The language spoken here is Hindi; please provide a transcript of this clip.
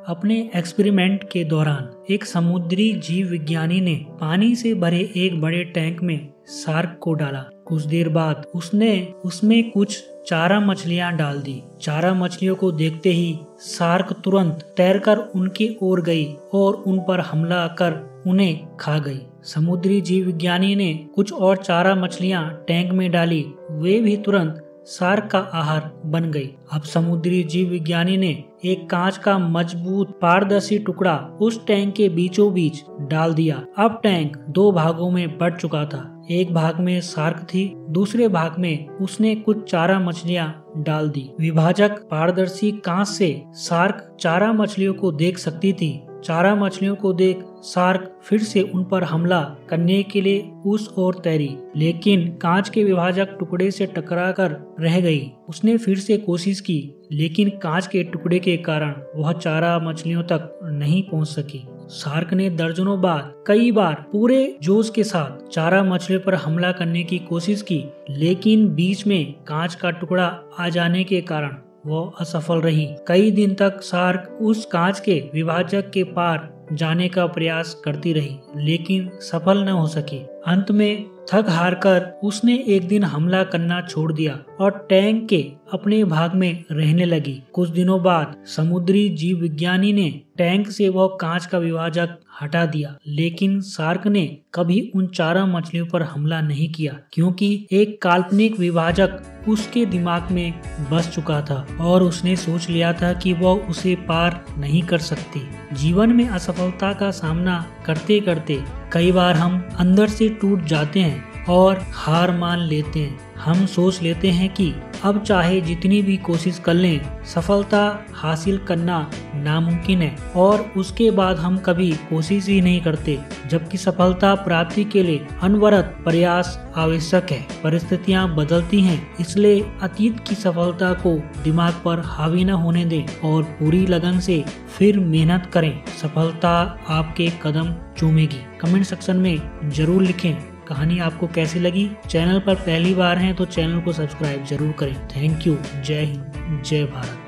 अपने एक्सपेरिमेंट के दौरान एक समुद्री जीव विज्ञानी ने पानी से भरे एक बड़े टैंक में शार्क को डाला। कुछ देर बाद उसने उसमें कुछ चारा मछलियां डाल दी। चारा मछलियों को देखते ही शार्क तुरंत तैरकर उनकी ओर गई और उन पर हमला कर उन्हें खा गई। समुद्री जीव विज्ञानी ने कुछ और चारा मछलियां टैंक में डाली, वे भी तुरंत शार्क का आहार बन गई। अब समुद्री जीव विज्ञानी ने एक कांच का मजबूत पारदर्शी टुकड़ा उस टैंक के बीचों बीच डाल दिया। अब टैंक दो भागों में बंट चुका था। एक भाग में शार्क थी, दूसरे भाग में उसने कुछ चारा मछलियां डाल दी। विभाजक पारदर्शी कांच से शार्क चारा मछलियों को देख सकती थी। चारा मछलियों को देख शार्क फिर से उन पर हमला करने के लिए उस ओर तैरी, लेकिन कांच के विभाजक टुकड़े से टकराकर रह गई। उसने फिर से कोशिश की, लेकिन कांच के टुकड़े के कारण वह चारा मछलियों तक नहीं पहुंच सकी। शार्क ने दर्जनों बार कई बार पूरे जोश के साथ चारा मछलियों पर हमला करने की कोशिश की, लेकिन बीच में कांच का टुकड़ा आ जाने के कारण वो असफल रही। कई दिन तक शार्क उस कांच के विभाजक के पार जाने का प्रयास करती रही, लेकिन सफल न हो सकी। अंत में थक हार कर उसने एक दिन हमला करना छोड़ दिया और टैंक के अपने भाग में रहने लगी। कुछ दिनों बाद समुद्री जीव विज्ञानी ने टैंक से वह कांच का विभाजक हटा दिया, लेकिन शार्क ने कभी उन चारा मछलियों पर हमला नहीं किया, क्योंकि एक काल्पनिक विभाजक उसके दिमाग में बस चुका था और उसने सोच लिया था कि वह उसे पार नहीं कर सकती। जीवन में असफलता का सामना करते करते कई बार हम अंदर से टूट जाते हैं और हार मान लेते हैं। हम सोच लेते हैं कि अब चाहे जितनी भी कोशिश कर लें, सफलता हासिल करना नामुमकिन है, और उसके बाद हम कभी कोशिश ही नहीं करते, जबकि सफलता प्राप्ति के लिए अनवरत प्रयास आवश्यक है। परिस्थितियां बदलती हैं, इसलिए अतीत की सफलता को दिमाग पर हावी न होने दें और पूरी लगन से फिर मेहनत करें। सफलता आपके कदम चूमेगी। कमेंट सेक्शन में जरूर लिखें कहानी आपको कैसी लगी। चैनल पर पहली बार हैं तो चैनल को सब्सक्राइब जरूर करें। Thank you. जय हिंद, जय भारत।